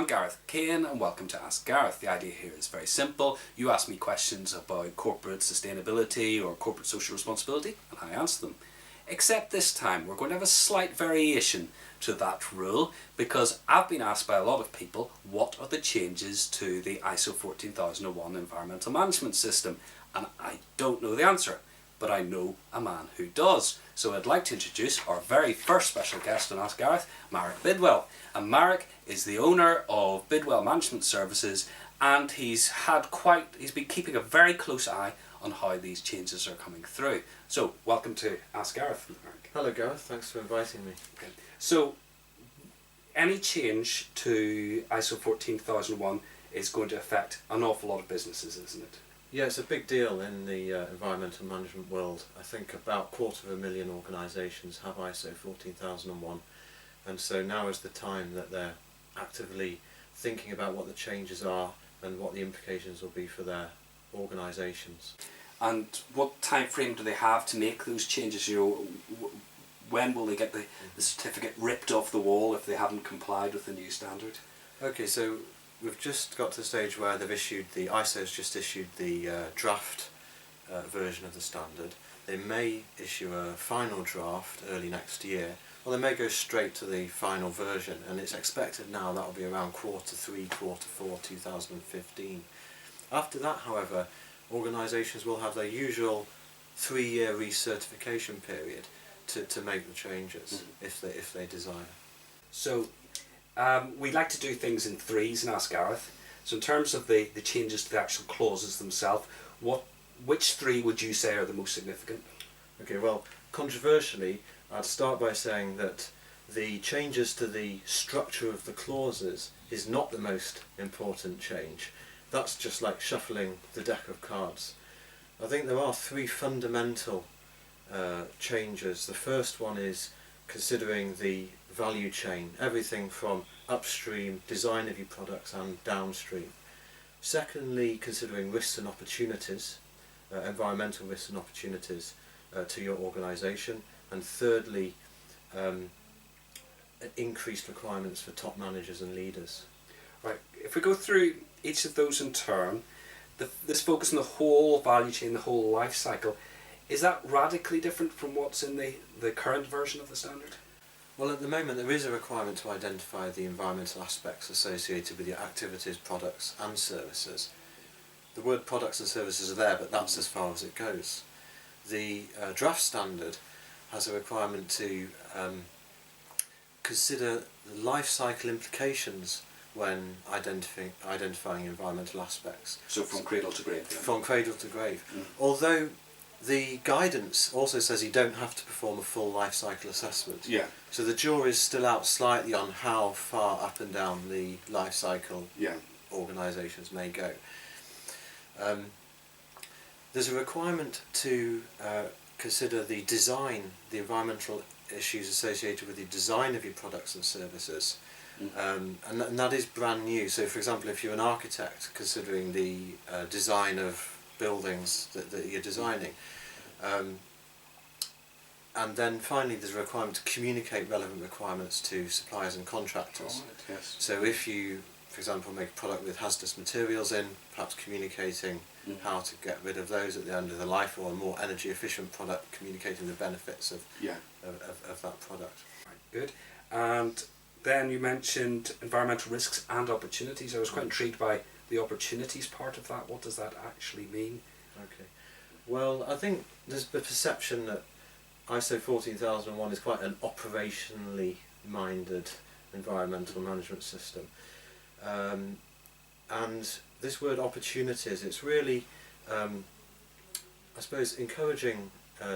I'm Gareth Kane and welcome to Ask Gareth. The idea here is very simple. You ask me questions about corporate sustainability or corporate social responsibility and I answer them. Except this time we're going to have a slight variation to that rule because I've been asked by a lot of people what are the changes to the ISO 14001 environmental management system, and I don't know the answer, but I know a man who does. So I'd like to introduce our very first special guest on Ask Gareth, Marek Bidwell. And Marek is the owner of Bidwell Management Services, and he's been keeping a very close eye on how these changes are coming through. So welcome to Ask Gareth, Marek. Hello Gareth, thanks for inviting me. Okay. So any change to ISO 14001 is going to affect an awful lot of businesses, isn't it? Yeah, it's a big deal in the environmental management world. I think about 250,000 organisations have ISO 14001, and so now is the time that they're actively thinking about what the changes are and what the implications will be for their organisations. And what time frame do they have to make those changes? When will they get the certificate ripped off the wall if they haven't complied with the new standard? Okay, so we've just got to the stage where the ISO's just issued the draft version of the standard. They may issue a final draft early next year, or they may go straight to the final version, and it's expected now that will be around Q3, Q4 2015. After that, however, organisations will have their usual 3-year recertification period to make the changes if they desire. So we like to do things in threes and Ask Gareth. So in terms of the changes to the actual clauses themselves, which three would you say are the most significant? Okay, well, controversially, I'd start by saying that the changes to the structure of the clauses is not the most important change. That's just like shuffling the deck of cards. I think there are 3 fundamental changes. The first one is considering the value chain, everything from upstream, design of your products, and downstream. Secondly, considering risks and opportunities, environmental risks and opportunities to your organisation. And thirdly, increased requirements for top managers and leaders. Right. If we go through each of those in turn, this focus on the whole value chain, the whole life cycle, is that radically different from what's in the current version of the standard? Well, at the moment there is a requirement to identify the environmental aspects associated with your activities, products and services. The word products and services are there, but that's as far as it goes. The draft standard has a requirement to consider the life cycle implications when identifying environmental aspects. So from cradle to grave? Yeah. From cradle to grave. Although the guidance also says you don't have to perform a full life cycle assessment. Yeah. So the jury's still out slightly on how far up and down the life cycle organisations may go. There's a requirement to consider the design, the environmental issues associated with the design of your products and services. And that is brand new. So for example, if you're an architect considering the design of buildings that you're designing, and then finally there's a requirement to communicate relevant requirements to suppliers and contractors. Right, yes. So if you, for example, make a product with hazardous materials in, perhaps communicating how to get rid of those at the end of the life, or a more energy efficient product, communicating the benefits of that product. Right, good. And then you mentioned environmental risks and opportunities. I was quite intrigued by the opportunities part of that. What does that actually mean? Okay. Well, I think there's the perception that ISO 14001 is quite an operationally minded environmental management system. And this word opportunities, it's really, I suppose, encouraging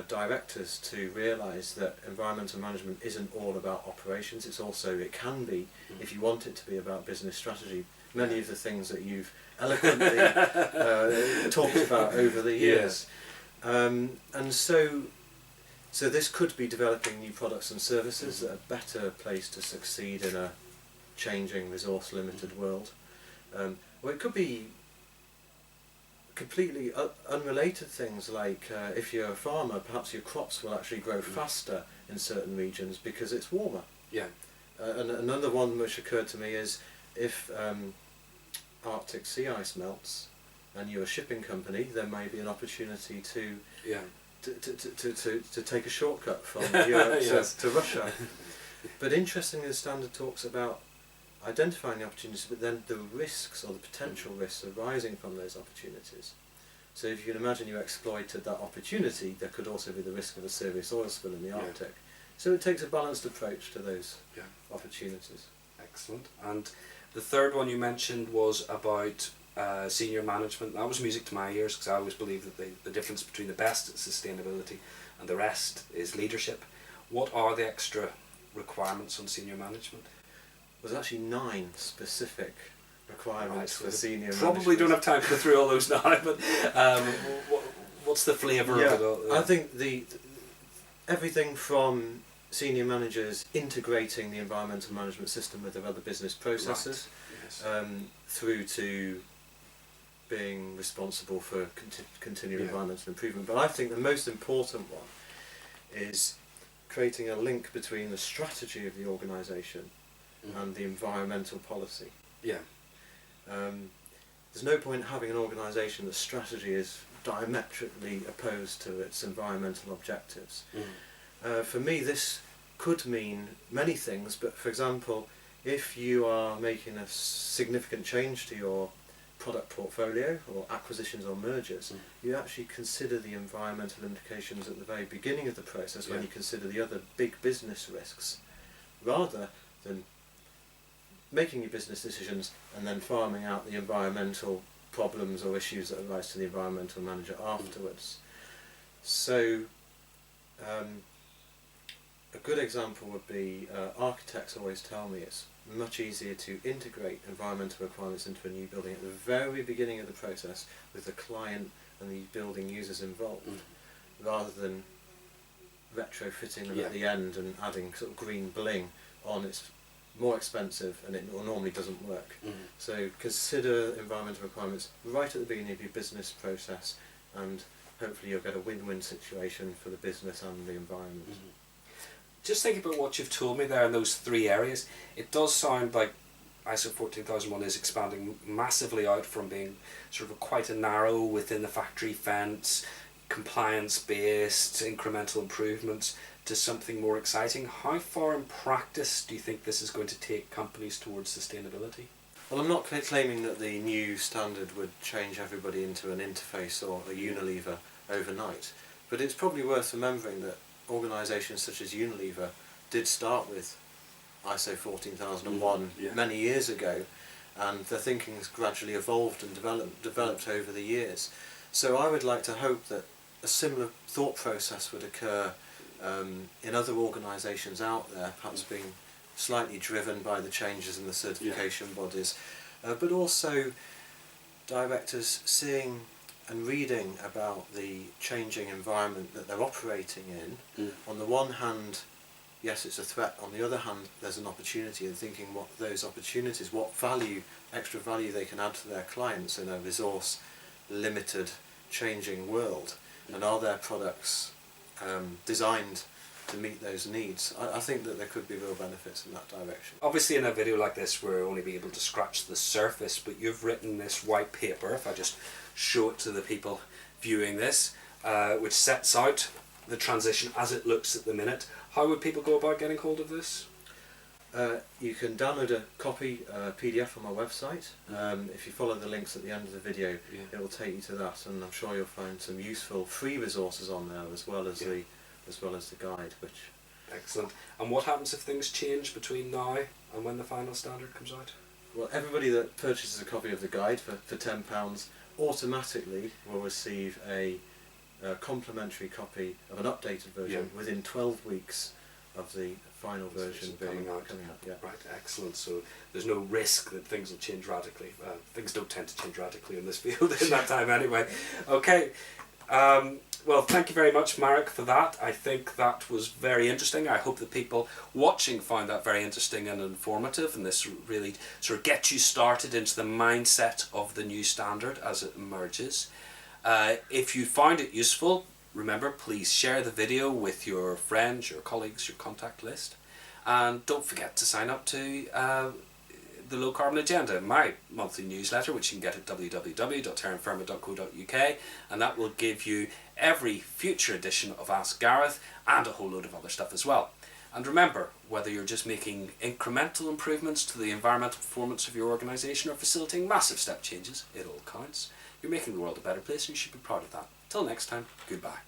directors to realise that environmental management isn't all about operations. It can be, if you want it to be, about business strategy. Many of the things that you've eloquently talked about over the years. And so this could be developing new products and services that are better placed to succeed in a changing, resource limited world. Or it could be completely unrelated things, like if you're a farmer, perhaps your crops will actually grow faster in certain regions because it's warmer. Yeah. And another one which occurred to me is if Arctic sea ice melts and you're a shipping company, there may be an opportunity to take a shortcut from Europe yes. to Russia. But interestingly, the standard talks about identifying the opportunities, but then the risks or the potential risks arising from those opportunities. So if you can imagine you exploited that opportunity, there could also be the risk of a serious oil spill in the Arctic. So it takes a balanced approach to those opportunities. Excellent. And the third one you mentioned was about senior management. That was music to my ears, because I always believe that the difference between the best is sustainability and the rest is leadership. What are the extra requirements on senior management? There's actually 9 specific requirements for senior probably management. Don't have time to go through all those now, but what's the flavour of it all? I think everything from senior managers integrating the environmental management system with their other business processes, through to being responsible for continual environmental improvement. But I think the most important one is creating a link between the strategy of the organisation and the environmental policy. There's no point having an organisation that's strategy is diametrically opposed to its environmental objectives. For me, this could mean many things, but for example, if you are making a significant change to your product portfolio or acquisitions or mergers, you actually consider the environmental implications at the very beginning of the process when you consider the other big business risks, rather than making your business decisions and then farming out the environmental problems or issues that arise to the environmental manager afterwards. So a good example would be, architects always tell me it's much easier to integrate environmental requirements into a new building at the very beginning of the process with the client and the building users involved, rather than retrofitting them at the end and adding sort of green bling on. It's more expensive and it normally doesn't work. So consider environmental requirements right at the beginning of your business process, and hopefully you'll get a win-win situation for the business and the environment. Just think about what you've told me there in those 3 areas. It does sound like ISO 14001 is expanding massively out from being sort of quite a narrow within the factory fence, compliance-based, incremental improvements, to something more exciting. How far in practice do you think this is going to take companies towards sustainability? Well, I'm not claiming that the new standard would change everybody into an interface or a Unilever overnight, but it's probably worth remembering that organisations such as Unilever did start with ISO 14001 many years ago, and their thinking has gradually evolved and developed over the years. So I would like to hope that a similar thought process would occur in other organisations out there, perhaps being slightly driven by the changes in the certification bodies, but also directors seeing and reading about the changing environment that they're operating in. On the one hand, yes, it's a threat. On the other hand, there's an opportunity, and thinking what those opportunities, what value, extra value they can add to their clients in a resource limited, changing world, and are their products designed to meet those needs. I think that there could be real benefits in that direction. Obviously in a video like this we're only be able to scratch the surface, but you've written this white paper, if I just show it to the people viewing this, which sets out the transition as it looks at the minute. How would people go about getting hold of this? You can download a copy, PDF from our website. If you follow the links at the end of the video, it will take you to that, and I'm sure you'll find some useful free resources on there as well as the guide. Excellent. And what happens if things change between now and when the final standard comes out? Well, everybody that purchases a copy of the guide for £10 automatically will receive a complimentary copy of an updated version within 12 weeks of the final version coming out. Right, excellent. So there's no risk that things will change radically. Things don't tend to change radically in this field in that time anyway. Okay. Well, thank you very much, Marek, for that. I think that was very interesting. I hope the people watching found that very interesting and informative, and this really sort of gets you started into the mindset of the new standard as it emerges. If you found it useful, remember, please share the video with your friends, your colleagues, your contact list, and don't forget to sign up to the Low Carbon Agenda, my monthly newsletter, which you can get at www.terrainfirma.co.uk, and that will give you every future edition of Ask Gareth and a whole load of other stuff as well. And remember, whether you're just making incremental improvements to the environmental performance of your organisation or facilitating massive step changes, it all counts. You're making the world a better place and you should be proud of that. Till next time, goodbye.